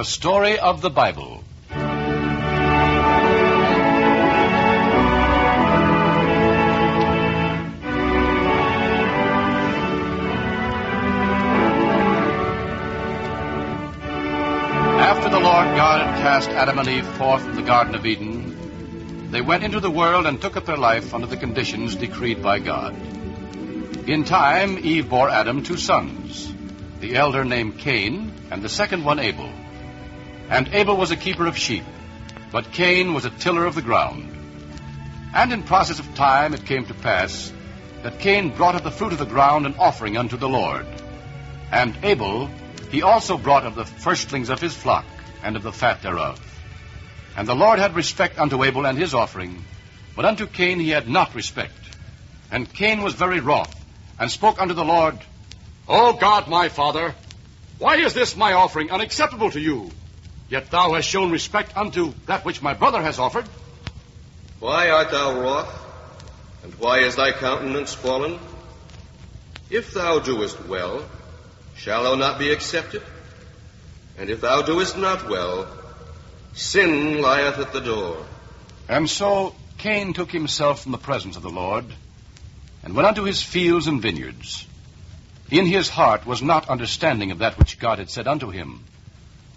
story of the Bible. After the Lord God had cast Adam and Eve forth from the Garden of Eden, they went into the world and took up their life under the conditions decreed by God. In time, Eve bore Adam 2 sons, the elder named Cain, and the second one Abel. And Abel was a keeper of sheep, but Cain was a tiller of the ground. And in process of time it came to pass that Cain brought of the fruit of the ground an offering unto the Lord. And Abel he also brought of the firstlings of his flock, and of the fat thereof. And the Lord had respect unto Abel and his offering, but unto Cain he had not respect. And Cain was very wroth, and spoke unto the Lord, O God, my father, why is this my offering unacceptable to you? Yet thou hast shown respect unto that which my brother has offered. Why art thou wroth, and why is thy countenance fallen? If thou doest well, shall thou not be accepted? And if thou doest not well, sin lieth at the door. And so Cain took himself from the presence of the Lord, and went unto his fields and vineyards. In his heart was not understanding of that which God had said unto him,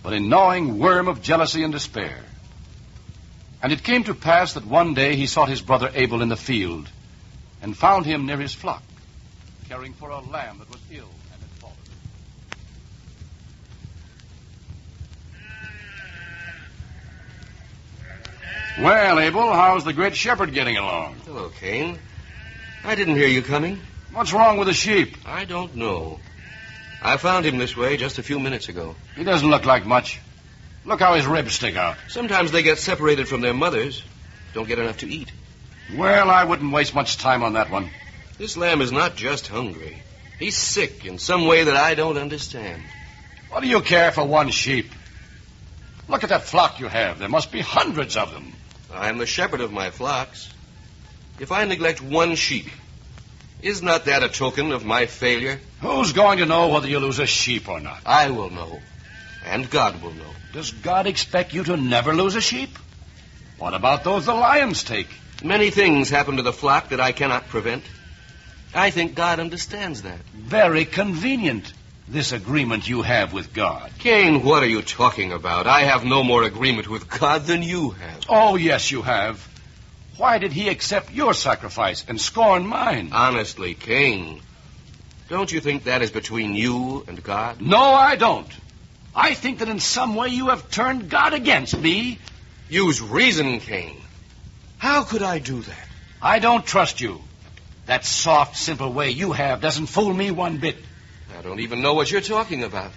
but a gnawing worm of jealousy and despair. And it came to pass that one day he sought his brother Abel in the field, and found him near his flock, caring for a lamb that was ill. Well, Abel, how's the great shepherd getting along? Hello, Cain. I didn't hear you coming. What's wrong with the sheep? I don't know. I found him this way just a few minutes ago. He doesn't look like much. Look how his ribs stick out. Sometimes they get separated from their mothers. Don't get enough to eat. Well, I wouldn't waste much time on that one. This lamb is not just hungry. He's sick in some way that I don't understand. What do you care for one sheep? Look at that flock you have. There must be hundreds of them. I'm the shepherd of my flocks. If I neglect one sheep, is not that a token of my failure? Who's going to know whether you lose a sheep or not? I will know. And God will know. Does God expect you to never lose a sheep? What about those the lions take? Many things happen to the flock that I cannot prevent. I think God understands that. Very convenient, this agreement you have with God. Cain, what are you talking about? I have no more agreement with God than you have. Oh, yes, you have. Why did he accept your sacrifice and scorn mine? Honestly, Cain, don't you think that is between you and God? No, I don't. I think that in some way you have turned God against me. Use reason, Cain. How could I do that? I don't trust you. That soft, simple way you have doesn't fool me one bit. I don't even know what you're talking about.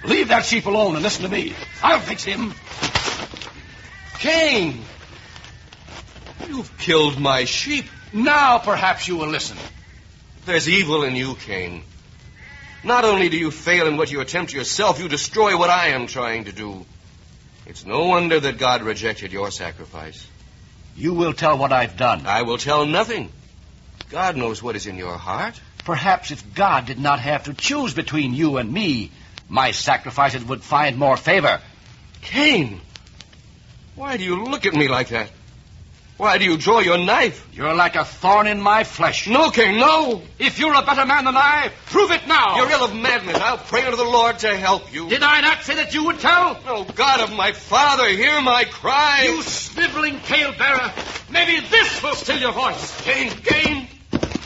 Leave that sheep alone and listen to me. I'll fix him. Cain! You've killed my sheep. Now perhaps you will listen. There's evil in you, Cain. Not only do you fail in what you attempt yourself, you destroy what I am trying to do. It's no wonder that God rejected your sacrifice. You will tell what I've done. I will tell nothing. God knows what is in your heart. Perhaps if God did not have to choose between you and me, my sacrifices would find more favor. Cain, why do you look at me like that? Why do you draw your knife? You're like a thorn in my flesh. No, Cain, no. If you're a better man than I, prove it now. You're ill of madness. I'll pray unto the Lord to help you. Did I not say that you would tell? Oh, God of my father, hear my cry. You sniveling tale-bearer. Maybe this will still your voice. Cain,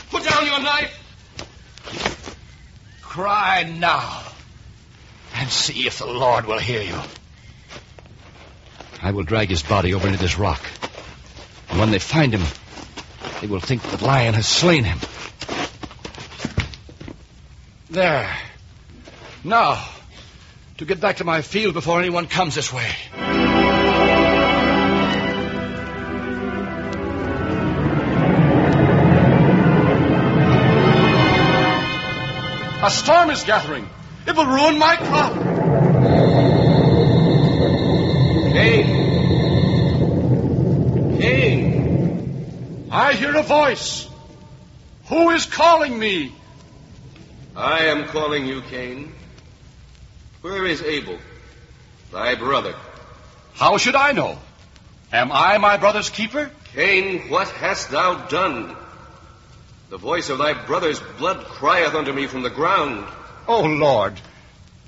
put down your knife. Cry now, and see if the Lord will hear you. I will drag his body over into this rock. And when they find him, they will think the lion has slain him. There. Now, to get back to my field before anyone comes this way. A storm is gathering. It will ruin my crop. Cain, I hear a voice. Who is calling me? I am calling you, Cain. Where is Abel, thy brother? How should I know? Am I my brother's keeper? Cain, what hast thou done? The voice of thy brother's blood crieth unto me from the ground. O Lord,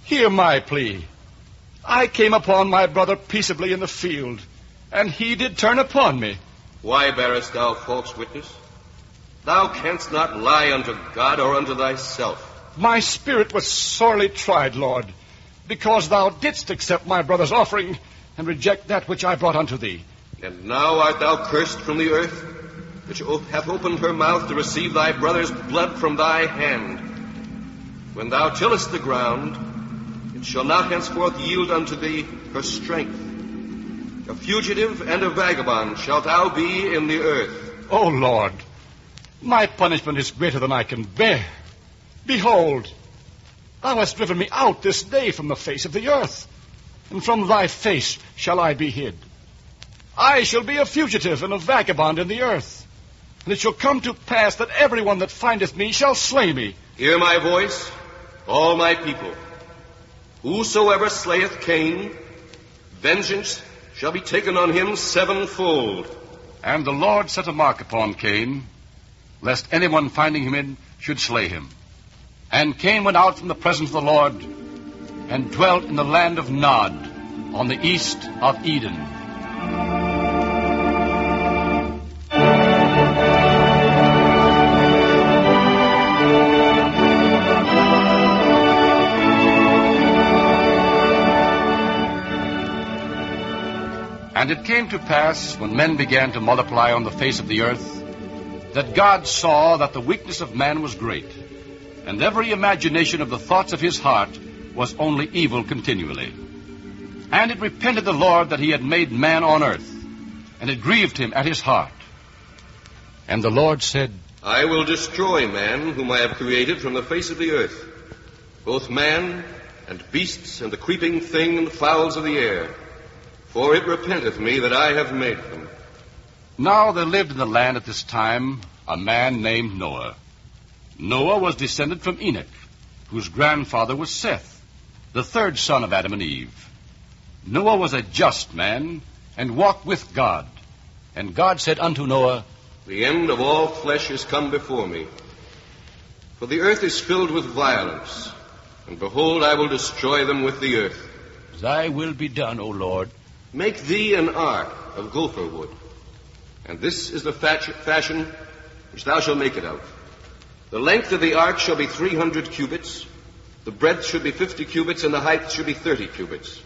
hear my plea. I came upon my brother peaceably in the field, and he did turn upon me. Why bearest thou false witness? Thou canst not lie unto God or unto thyself. My spirit was sorely tried, Lord, because thou didst accept my brother's offering and reject that which I brought unto thee. And now art thou cursed from the earth, which hath opened her mouth to receive thy brother's blood from thy hand. When thou tillest the ground, it shall not henceforth yield unto thee her strength. A fugitive and a vagabond shalt thou be in the earth. O Lord, my punishment is greater than I can bear. Behold, thou hast driven me out this day from the face of the earth, and from thy face shall I be hid. I shall be a fugitive and a vagabond in the earth, and it shall come to pass that everyone that findeth me shall slay me. Hear my voice, all my people. Whosoever slayeth Cain, vengeance shall be taken on him sevenfold. And the Lord set a mark upon Cain, lest anyone finding him in should slay him. And Cain went out from the presence of the Lord, and dwelt in the land of Nod, on the east of Eden. And it came to pass, when men began to multiply on the face of the earth, that God saw that the weakness of man was great, and every imagination of the thoughts of his heart was only evil continually. And it repented the Lord that he had made man on earth, and it grieved him at his heart. And the Lord said, I will destroy man whom I have created from the face of the earth, both man and beasts and the creeping thing and the fowls of the air. For it repenteth me that I have made them. Now there lived in the land at this time a man named Noah. Noah was descended from Enoch, whose grandfather was Seth, the third son of Adam and Eve. Noah was a just man, and walked with God. And God said unto Noah, The end of all flesh is come before me. For the earth is filled with violence, and behold, I will destroy them with the earth. Thy will be done, O Lord. Make thee an ark of gopher wood, and this is the fashion which thou shalt make it of. The length of the ark shall be 300 cubits, the breadth should be 50 cubits, and the height should be 30 cubits.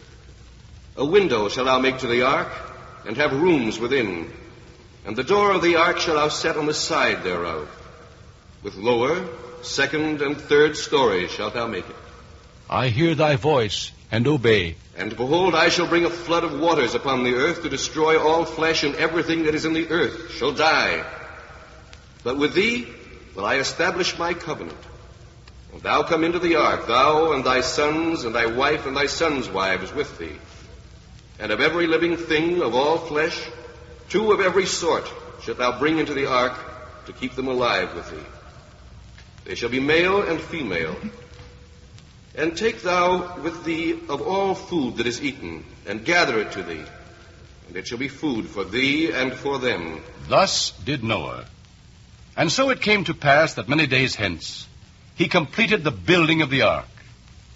A window shall thou make to the ark, and have rooms within, and the door of the ark shall thou set on the side thereof. With lower, second, and third stories shalt thou make it. I hear thy voice, and obey. And behold, I shall bring a flood of waters upon the earth to destroy all flesh, and everything that is in the earth shall die. But with thee will I establish my covenant. And thou come into the ark, thou and thy sons, and thy wife and thy sons' wives with thee. And of every living thing of all flesh, 2 of every sort shalt thou bring into the ark to keep them alive with thee. They shall be male and female. And take thou with thee of all food that is eaten, and gather it to thee, and it shall be food for thee and for them. Thus did Noah. And so it came to pass that many days hence he completed the building of the ark,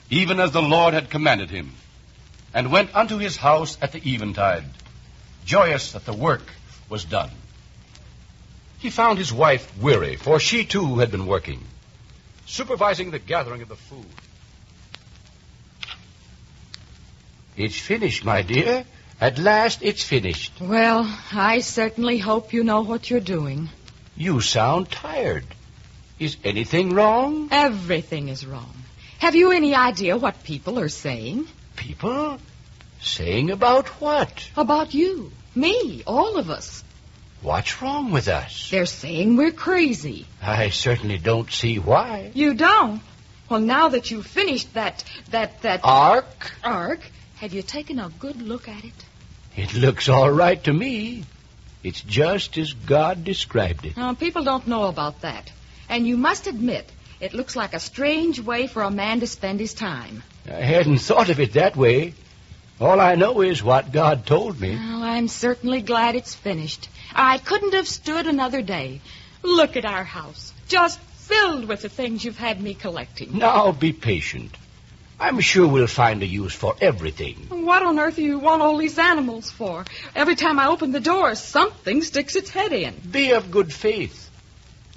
even as the Lord had commanded him, and went unto his house at the eventide, joyous that the work was done. He found his wife weary, for she too had been working, supervising the gathering of the food. It's finished, my dear. At last it's finished. Well, I certainly hope you know what you're doing. You sound tired. Is anything wrong? Everything is wrong. Have you any idea what people are saying? People? Saying about what? About you, me, all of us. What's wrong with us? They're saying we're crazy. I certainly don't see why. You don't? Well, now that you've finished that Ark? Have you taken a good look at it? It looks all right to me. It's just as God described it. People don't know about that. And you must admit, it looks like a strange way for a man to spend his time. I hadn't thought of it that way. All I know is what God told me. Well, I'm certainly glad it's finished. I couldn't have stood another day. Look at our house, just filled with the things you've had me collecting. Now be patient. I'm sure we'll find a use for everything. What on earth do you want all these animals for? Every time I open the door, something sticks its head in. Be of good faith.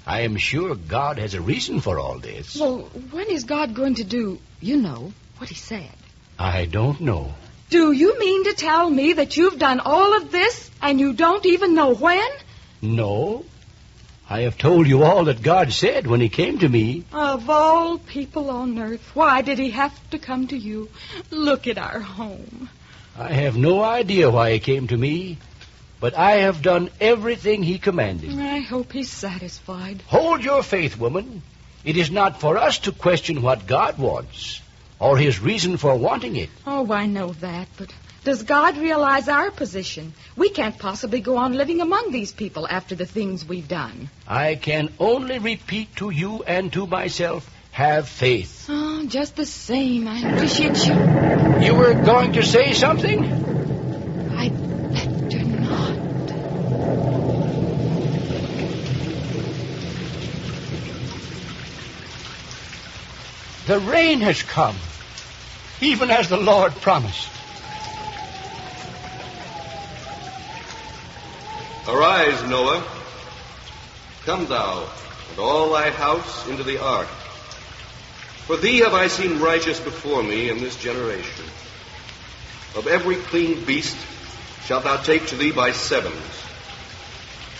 I am sure God has a reason for all this. Well, when is God going to do, what he said? I don't know. Do you mean to tell me that you've done all of this and you don't even know when? No. I have told you all that God said when he came to me. Of all people on earth, why did he have to come to you? Look at our home. I have no idea why he came to me, but I have done everything he commanded. I hope he's satisfied. Hold your faith, woman. It is not for us to question what God wants or his reason for wanting it. Oh, I know that, but does God realize our position? We can't possibly go on living among these people after the things we've done. I can only repeat to you and to myself, have faith. Oh, just the same, I appreciate you. You were going to say something? I'd better not. The rain has come, even as the Lord promised. Arise, Noah. Come thou, and all thy house into the ark. For thee have I seen righteous before me in this generation. Of every clean beast shalt thou take to thee by sevens,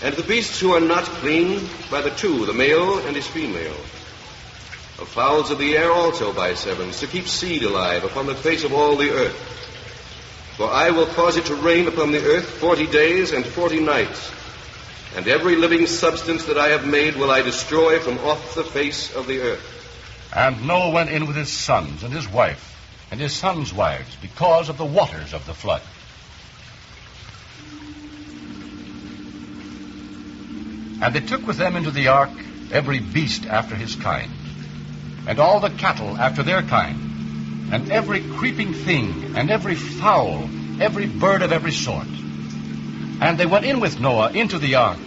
and the beasts who are not clean by the two, the male and his female. Of fowls of the air also by sevens, to keep seed alive upon the face of all the earth. For I will cause it to rain upon the earth 40 days and 40 nights, and every living substance that I have made will I destroy from off the face of the earth. And Noah went in with his sons and his wife and his sons' wives because of the waters of the flood. And they took with them into the ark every beast after his kind, and all the cattle after their kind, and every creeping thing, and every fowl, every bird of every sort. And they went in with Noah into the ark,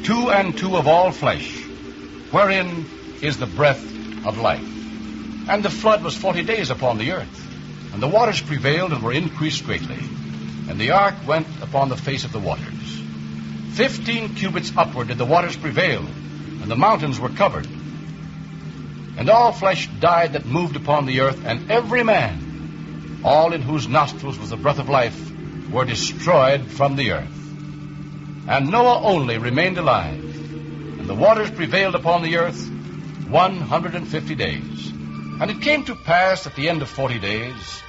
2 and 2 of all flesh, wherein is the breath of life. And the flood was 40 days upon the earth, and the waters prevailed and were increased greatly. And the ark went upon the face of the waters. 15 cubits upward did the waters prevail, and the mountains were covered. And all flesh died that moved upon the earth, and every man, all in whose nostrils was the breath of life, were destroyed from the earth. And Noah only remained alive, and the waters prevailed upon the earth 150 days. And it came to pass at the end of 40 days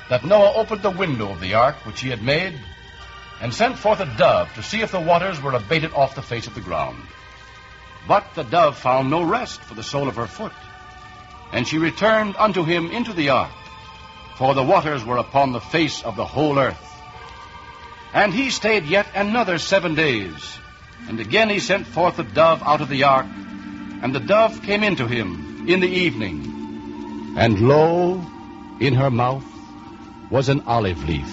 that Noah opened the window of the ark which he had made, and sent forth a dove to see if the waters were abated off the face of the ground. But the dove found no rest for the sole of her foot. And she returned unto him into the ark, for the waters were upon the face of the whole earth. And he stayed yet another 7 days. And again he sent forth the dove out of the ark, and the dove came into him in the evening. And lo, in her mouth was an olive leaf.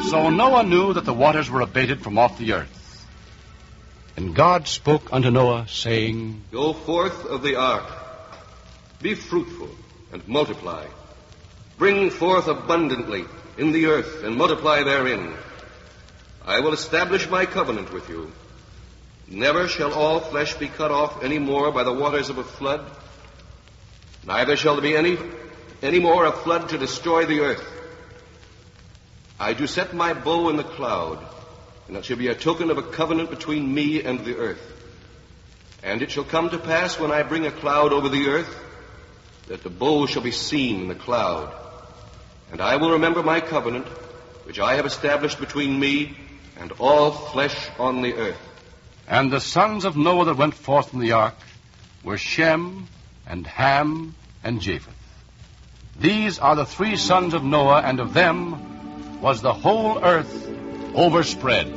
So Noah knew that the waters were abated from off the earth. And God spoke unto Noah, saying, Go forth of the ark, be fruitful, and multiply. Bring forth abundantly in the earth, and multiply therein. I will establish my covenant with you. Never shall all flesh be cut off any more by the waters of a flood, neither shall there be any more a flood to destroy the earth. I do set my bow in the cloud, and it shall be a token of a covenant between me and the earth. And it shall come to pass when I bring a cloud over the earth, that the bow shall be seen in the cloud. And I will remember my covenant, which I have established between me and all flesh on the earth. And the sons of Noah that went forth from the ark were Shem, and Ham, and Japheth. These are the 3 sons of Noah, and of them was the whole earth overspread.